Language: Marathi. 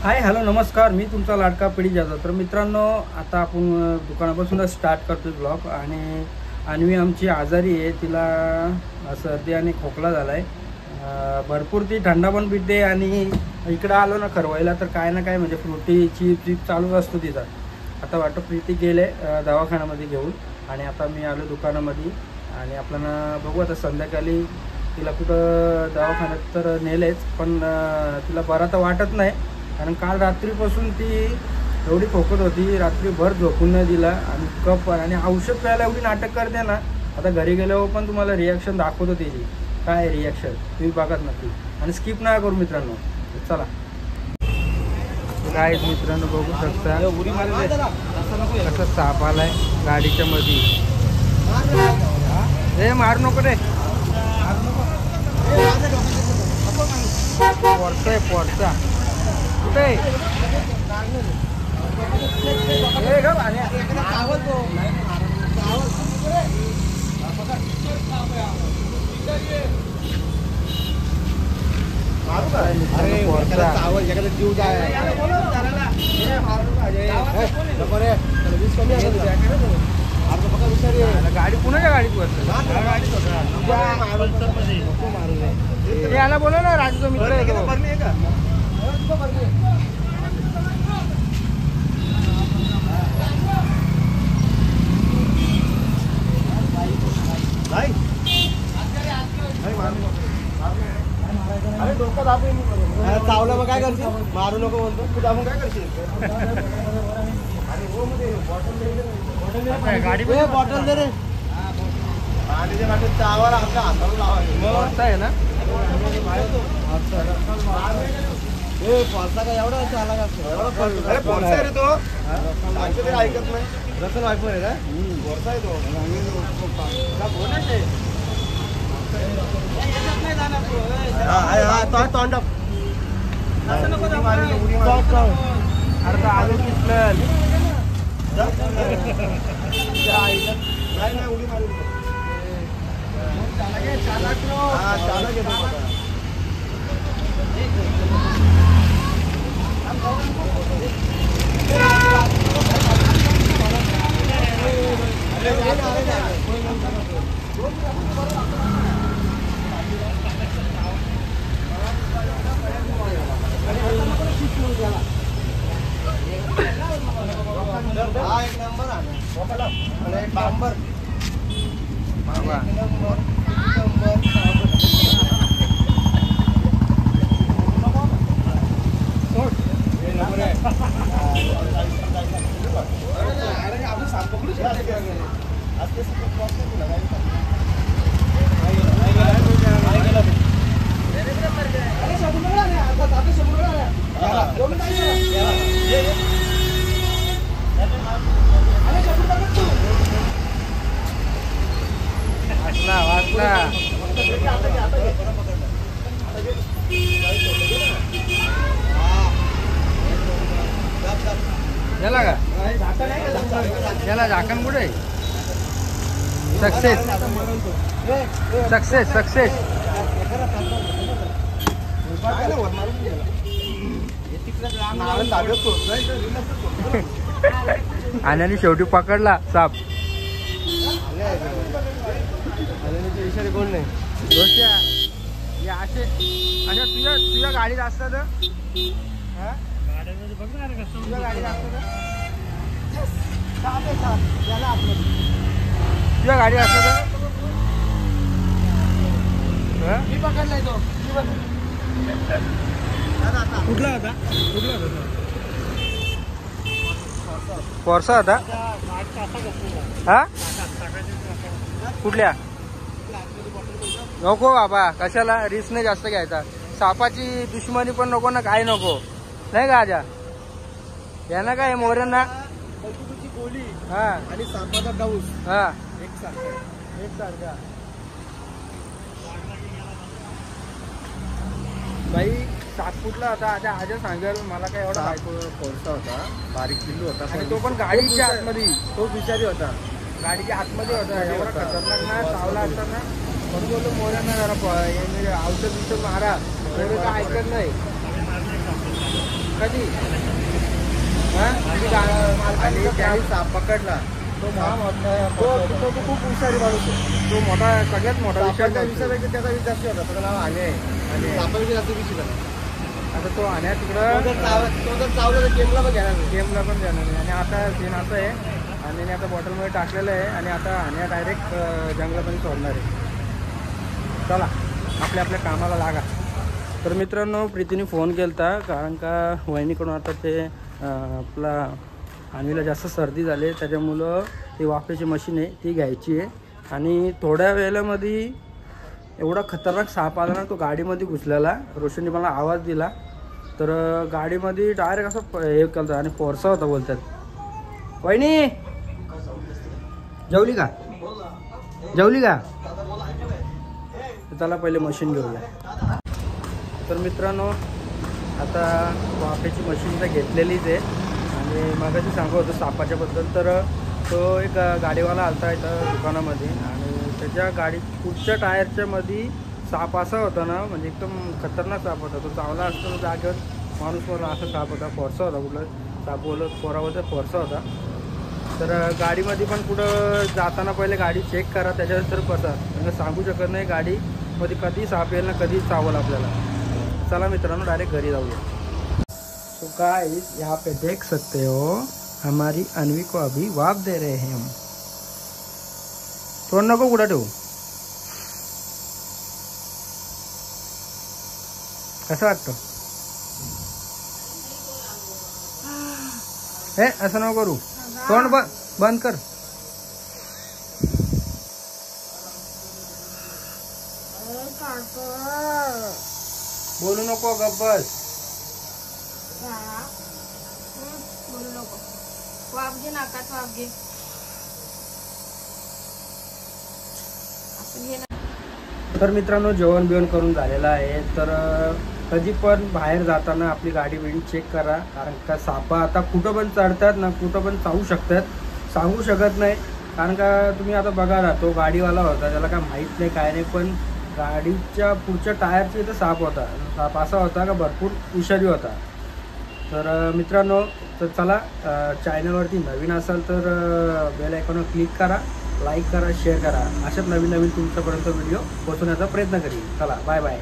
हाय हॅलो नमस्कार, मी तुमचा लाडका पिढी जाधव. तर मित्रांनो, आता आपण दुकानापासूनच स्टार्ट करतो ब्लॉग. आणि अन्वी आमची आजारी आहे, तिला सर्दी आणि खोकला झाला आहे. भरपूर ती थंडा पण पिते आणि इकडं आलो ना खरवायला तर काय ना काय म्हणजे फ्रुटी चीप चालूच असतो तिचा. आता वाटतं प्रीती गेले दवाखान्यामध्ये घेऊन आणि आता मी आलो दुकानामध्ये. आणि आपल्याला बघू आता संध्याकाळी तिला कुठं दवाखान्यात तर नेलेच, पण तिला बरा तर वाटत नाही. कारण काल रात्रीपासून ती एवढी खोकत होती, रात्रीभर झोपून नाही दिला आणि कप आणि औषध प्यायला एवढी नाटक करते ना. आता घरी गेल्यावर पण तुम्हाला रिॲक्शन दाखवतो तिची काय रिॲक्शन, तुम्ही बघत नक्की आणि स्किप नाही करू मित्रांनो. चला काय मित्रांनो, बघू शकता कसं साप आलाय गाडीच्या मध्ये. हे मारू नको रे, पोरचा आहे पोरचा. कुठे जीव जाय गाडी कुणाच्या गाडीत बसली? याला बोला ना, राजूचा मित्र आहे का? चावलं मग काय करशील? मारू नको म्हणतो तू, दाबून काय करशील? गाडी बॉटल दे रे. चावायला आपल्या हाताला लावायचं आहे ना. फॉल्सा काय एवढा चाला का? फॉल्सा रे तो, ऐकत नाही. रसल वाईफ आहे का? फॉल्सा आहे तो. तोंड अरे तो आलू किसलं नाही उडी मारू. एक नंबर याला का याला झाकण कुठे? Success success success. आणि शेवटी पकडला साप. इशारे कोण नाही दोषा असे अशा तुझ्या गाडीत असतात. तुझ्या गाडीत असतात तुझ्या गाडी असतात. मी पकडलाय तो. कुठला होता? कुठला होता? फॉर्सा होता. हा कुठल्या? नको बाबा, कशाला रिस्क नाही जास्त घ्यायचा. सापाची दुश्मनी पण नको ना, काय नको नाही का आजा. यांना काय मोऱ्यांना गोली हा आणि सापाचा डाऊस हा एकसारखा. बाई साप कुठला होता आता आजा सांगेल मला. काय एवढा कोळसा होता, बारीक पिल्लू होता आणि तो पण गाडीच्या आतमध्ये. तो विचारी होता, गाडीच्या आतमध्ये होता. एवढा खतरनाक ना चावला असताना. म्हणून बोललो मोऱ्यांना जरा औषध मारा, काय ऐकत नाही. कधी आणि त्याने साप पकडला तो खूप हुशारी माणूस तो मोठा सगळ्यात मोठा विषयापेक्षा त्याचा विष जास्त होता. त्याचं नाव आणे आहे आणि सापापेक्षा जास्त विषय झाला. आता तो आण्या तिकडं तो जर चावला तर गेमला पण देणार नाही आणि आता सीन असं आहे आणि आता बॉटलमध्ये टाकलेलं आहे आणि आता आण्या डायरेक्ट जंगलामध्ये सोडणार आहे. चला आपल्या कामाला लागा. तर मित्रांनो प्रीतीने फोन केला होता कारण का वहिनीकडून आता ते आपला अन्वीला जास्त सर्दी झाली त्याच्यामुळं ती वाफेची मशीन आहे ती घ्यायची आहे. आणि थोड्या वेळेमध्ये एवढा खतरनाक साप आला ना तो गाडीमध्ये घुसलेला. रोशनने मला आवाज दिला तर गाडीमध्ये डायरेक्ट असं हे केलं आणि फोर्सा होता बोलतात. वहिनी जेवली का चला पहिले मशीन घेऊया. तर मित्रांनो आता वाफेची मशीन तर घेतलेलीच आहे आणि मगाशी सांगू होतं सापाच्याबद्दल. तर तो एक गाडीवाला आलता इथं दुकानामध्ये आणि त्याच्या गाडी पुढच्या टायरच्या मध्ये साप असा होता ना म्हणजे एकदम खतरनाक साप होता. तो चावला असतो जागेवर माणूस बोलला असा साप होता. फोर्सा होता कुठलं साप बोलत पोरावरचा फोर्सा होता. तर गाडीमध्ये पण कुठं जाताना पहिले गाडी चेक करा त्याच्यानंतर बसा. म्हणजे सांगू शकत नाही गाडीमध्ये कधी साप येईल ना कधी चावल आपल्याला. चला मित्रांनो डायरेक्ट घरी जाऊया. तो गाइस यहाँ पे देख सकते हो हमारी अन्वी को अभी वाफ दे रहे हैं हम. तोंड नको कुठं ठेवू. कसं वाटतं हे असं नको करू. तोंड बंद कर. बोलू नको गप्प बस. बोलू नको. वाफ घे नाकात वाफ घे. तर मित्रांनो जेवण बिवण करून झालेलं आहे. तर कधी पण बाहेर जाताना आपली गाडी बिडी चेक करा कारण का सापा आता कुठं पण चढतात ना कुठं पण चावू शकतात. सांगू शकत नाही कारण का तुम्ही आता बघा ना तो गाडीवाला होता त्याला काय माहीत नाही काय नाही पण गाडीच्या पुढच्या टायरच्या इथं साप होता. साप असा होता का भरपूर विषारी होता. तर मित्रांनो तर चला चॅनलवरती नवीन असाल तर बेल आयकॉनवर क्लिक करा, लाईक करा, शेअर करा. अशाच नवीन तुमच्यापर्यंत व्हिडिओ पोहोचवण्याचा प्रयत्न करीन. चला बाय बाय.